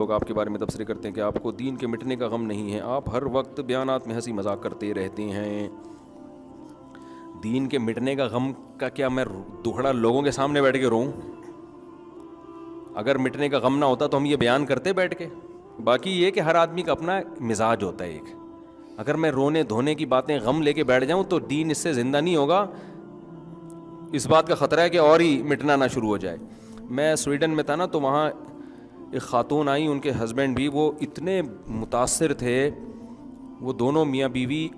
لوگ آپ کے بارے میں تبصرے کرتے ہیں کہ آپ کو دین کے مٹنے کا غم نہیں ہے، آپ ہر وقت بیانات میں ہنسی مذاق کرتے رہتے ہیں۔ دین کے مٹنے کا غم کا کیا میں دکھڑا لوگوں کے سامنے بیٹھ کے روؤں؟ اگر مٹنے کا غم نہ ہوتا تو ہم یہ بیان کرتے بیٹھ کے۔ باقی یہ کہ ہر آدمی کا اپنا مزاج ہوتا ہے ایک، اگر میں رونے دھونے کی باتیں غم لے کے بیٹھ جاؤں تو دین اس سے زندہ نہیں ہوگا، اس بات کا خطرہ ہے کہ اور ہی مٹنا نہ شروع ہو جائے۔ میں سویڈن میں تھا نا، تو وہاں ایک خاتون آئی، ان کے ہسبینڈ بھی وہ اتنے متاثر تھے، وہ دونوں میاں بیوی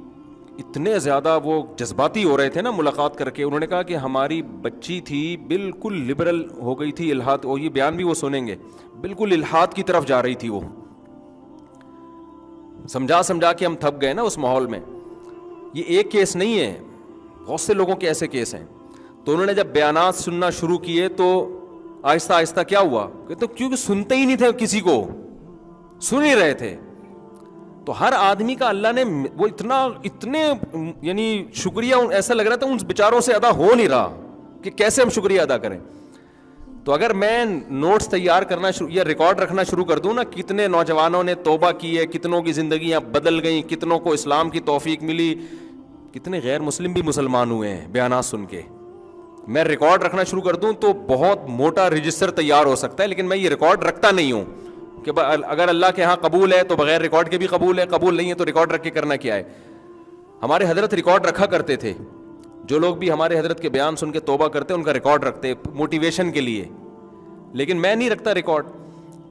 اتنے زیادہ وہ جذباتی ہو رہے تھے نا ملاقات کر کے۔ انہوں نے کہا کہ ہماری بچی تھی بالکل لبرل ہو گئی تھی، الحاد، اور یہ بیان بھی وہ سنیں گے، بالکل الحاد کی طرف جا رہی تھی وہ۔ سمجھا کے ہم تھک گئے نا اس ماحول میں۔ یہ ایک کیس نہیں ہے، بہت سے لوگوں کے ایسے کیس ہیں۔ تو انہوں نے جب بیانات سننا شروع کیے تو آہستہ آہستہ کیا ہوا کہ تو کیونکہ سنتے ہی نہیں تھے، کسی کو سن ہی رہے تھے۔ تو ہر آدمی کا اللہ نے وہ اتنے یعنی شکریہ ایسا لگ رہا تھا ان بیچاروں سے ادا ہو نہیں رہا کہ کیسے ہم شکریہ ادا کریں۔ تو اگر میں نوٹس تیار کرنا یا ریکارڈ رکھنا شروع کر دوں نا، کتنے نوجوانوں نے توبہ کی ہے، کتنوں کی زندگیاں بدل گئیں، کتنوں کو اسلام کی توفیق ملی، کتنے غیر مسلم بھی مسلمان ہوئے ہیں بیانات سن کے، میں ریکارڈ رکھنا شروع کر دوں تو بہت موٹا رجسٹر تیار ہو سکتا ہے۔ لیکن میں یہ ریکارڈ رکھتا نہیں ہوں کہ اگر اللہ کے ہاں قبول ہے تو بغیر ریکارڈ کے بھی قبول ہے، قبول نہیں ہے تو ریکارڈ رکھ کے کرنا کیا ہے۔ ہمارے حضرت ریکارڈ رکھا کرتے تھے، جو لوگ بھی ہمارے حضرت کے بیان سن کے توبہ کرتے ان کا ریکارڈ رکھتے موٹیویشن کے لیے، لیکن میں نہیں رکھتا ریکارڈ۔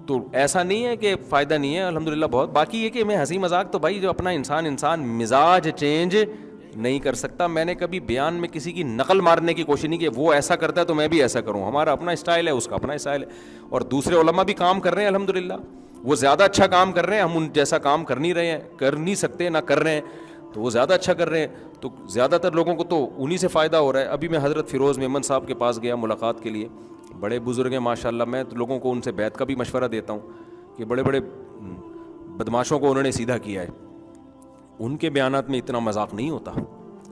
تو ایسا نہیں ہے کہ فائدہ نہیں ہے، الحمدللہ بہت۔ باقی یہ کہ میں ہنسی مذاق تو بھائی جو اپنا انسان مزاج چینج نہیں کر سکتا۔ میں نے کبھی بیان میں کسی کی نقل مارنے کی کوشش نہیں کی، وہ ایسا کرتا ہے تو میں بھی ایسا کروں، ہمارا اپنا اسٹائل ہے، اس کا اپنا اسٹائل ہے۔ اور دوسرے علماء بھی کام کر رہے ہیں الحمدللہ، وہ زیادہ اچھا کام کر رہے ہیں، ہم ان جیسا کام کر نہیں رہے ہیں، کر نہیں سکتے، نہ کر رہے ہیں، تو وہ زیادہ اچھا کر رہے ہیں، تو زیادہ تر لوگوں کو تو انہی سے فائدہ ہو رہا ہے۔ ابھی میں حضرت فیروز میمن صاحب کے پاس گیا ملاقات کے لیے، بڑے بزرگ ہیں ماشاءاللہ، میں لوگوں کو ان سے بیعت کا بھی مشورہ دیتا ہوں کہ بڑے بڑے بدماشوں کو انہوں نے سیدھا کیا ہے، ان کے بیانات میں اتنا مذاق نہیں ہوتا،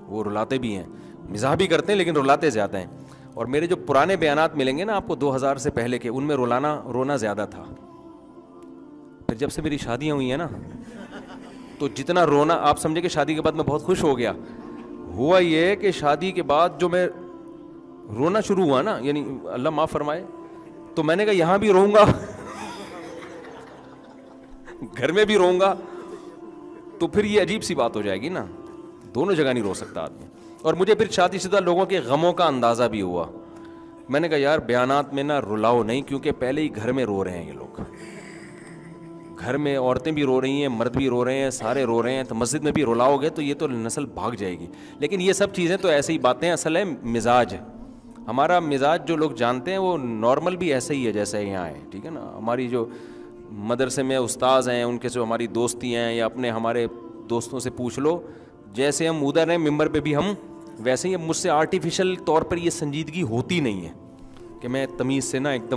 وہ رلاتے بھی ہیں، مزاح بھی کرتے ہیں لیکن رلاتے زیادہ ہیں۔ اور میرے جو پرانے بیانات ملیں گے نا آپ کو 2000 سے پہلے کے، ان میں رونا زیادہ تھا۔ پھر جب سے میری شادیاں ہوئی ہیں نا تو جتنا رونا، آپ سمجھے کہ شادی کے بعد میں بہت خوش ہو گیا، ہوا یہ کہ شادی کے بعد جو میں رونا شروع ہوا نا، یعنی اللہ معاف فرمائے، تو میں نے کہا یہاں بھی روؤں گا گھر میں بھی روؤں گا، تو پھر یہ عجیب سی بات ہو جائے گی نا، دونوں جگہ نہیں رو سکتا آدمی۔ اور مجھے پھر شادی شدہ لوگوں کے غموں کا اندازہ بھی ہوا، میں نے کہا یار بیانات میں نا رلاؤ نہیں، کیونکہ پہلے ہی گھر میں رو رہے ہیں یہ لوگ، گھر میں عورتیں بھی رو رہی ہیں، مرد بھی رو رہے ہیں، سارے رو رہے ہیں، تو مسجد میں بھی رلاؤ گے تو یہ تو نسل بھاگ جائے گی۔ لیکن یہ سب چیزیں تو ایسی ہی باتیں، اصل ہے مزاج، ہمارا مزاج جو لوگ جانتے ہیں وہ نارمل بھی ایسے ہی ہے جیسے یہاں ہے، ٹھیک ہے نا۔ ہماری جو مدرسے میں استاذ ہیں، ان کے جو ہماری دوستی ہیں، یا اپنے ہمارے دوستوں سے پوچھ لو، جیسے ہم ادھر ہیں ممبر پہ بھی ہم ویسے ہی، مجھ سے آرٹیفیشل طور پر یہ سنجیدگی ہوتی نہیں ہے کہ میں تمیز سے نا ایک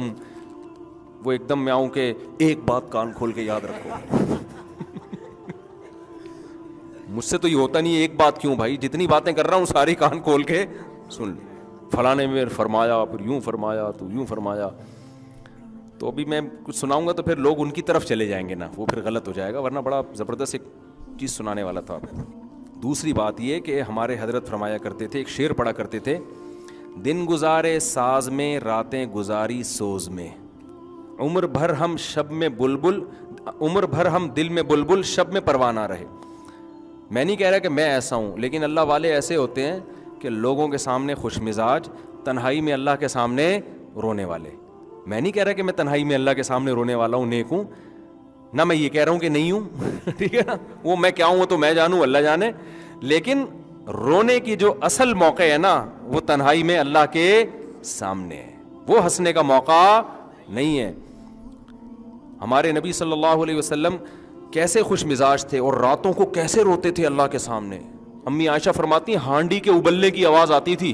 دم میں آؤں کہ ایک بات کان کھول کے یاد رکھو مجھ سے تو یہ ہوتا نہیں ہے، ایک بات کیوں بھائی، جتنی باتیں کر رہا ہوں ساری کان کھول کے سن، فلاں نے میں فرمایا، پھر یوں فرمایا، تو یوں فرمایا، تو ابھی میں کچھ سناؤں گا تو پھر لوگ ان کی طرف چلے جائیں گے نا، وہ پھر غلط ہو جائے گا، ورنہ بڑا زبردست ایک چیز سنانے والا تھا۔ دوسری بات یہ کہ ہمارے حضرت فرمایا کرتے تھے، ایک شعر پڑھا کرتے تھے، دن گزارے ساز میں، راتیں گزاری سوز میں، عمر بھر ہم دل میں بلبل، شب میں پروانہ رہے۔ میں نہیں کہہ رہا کہ میں ایسا ہوں، لیکن اللہ والے ایسے ہوتے ہیں کہ لوگوں کے سامنے خوش مزاج، تنہائی میں اللہ کے سامنے رونے والے۔ میں نہیں کہہ رہا کہ میں تنہائی میں اللہ کے سامنے رونے والا ہوں، نیک ہوں، نہ میں یہ کہہ رہا ہوں کہ نہیں ہوں ٹھیک ہے نا، وہ میں کیا ہوں تو میں جانوں، اللہ جانے، لیکن رونے کی جو اصل موقع ہے نا وہ تنہائی میں اللہ کے سامنے ہے، وہ ہنسنے کا موقع نہیں ہے۔ ہمارے نبی صلی اللہ علیہ وسلم کیسے خوش مزاج تھے اور راتوں کو کیسے روتے تھے اللہ کے سامنے۔ امی عائشہ فرماتی ہیں ہانڈی کے ابلنے کی آواز آتی تھی،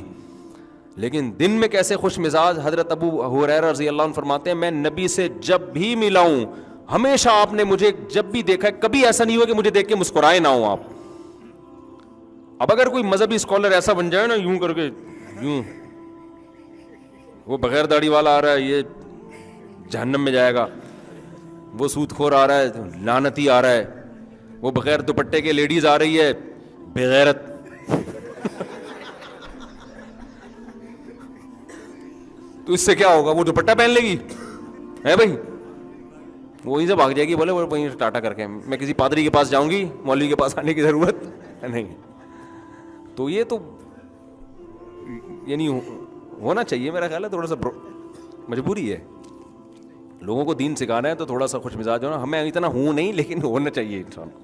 لیکن دن میں کیسے خوش مزاج۔ حضرت ابو ہریرہ رضی اللہ عنہ فرماتے ہیں میں نبی سے جب بھی ملا ہوں، ہمیشہ آپ نے مجھے جب بھی دیکھا ہے، کبھی ایسا نہیں ہوا کہ مجھے دیکھ کے مسکرائے نہ ہوں آپ۔ اب اگر کوئی مذہبی اسکالر ایسا بن جائے نا، یوں کر کے یوں، وہ بغیر داڑھی والا آ رہا ہے، یہ جہنم میں جائے گا، وہ سود خور آ رہا ہے, لعنتی آ رہا ہے, وہ بغیر دوپٹے کے لیڈیز آ رہی ہے, بغیرت. تو اس سے کیا ہوگا, وہ دوپٹہ پہن لے گی ہے بھائی, وہیں سے بھاگ جائے گی, بولے وہیں ٹاٹا کر کے میں کسی پادری کے پاس جاؤں گی, مولوی کے پاس آنے کی ضرورت نہیں. تو یہ تو یعنی ہونا چاہیے میرا خیال ہے, تھوڑا سا مجبوری ہے. لوگوں کو دین سکھانا ہے تو تھوڑا سا خوش مزاج ہونا, ہمیں اتنا ہوں نہیں لیکن ہونا چاہیے انسان کو.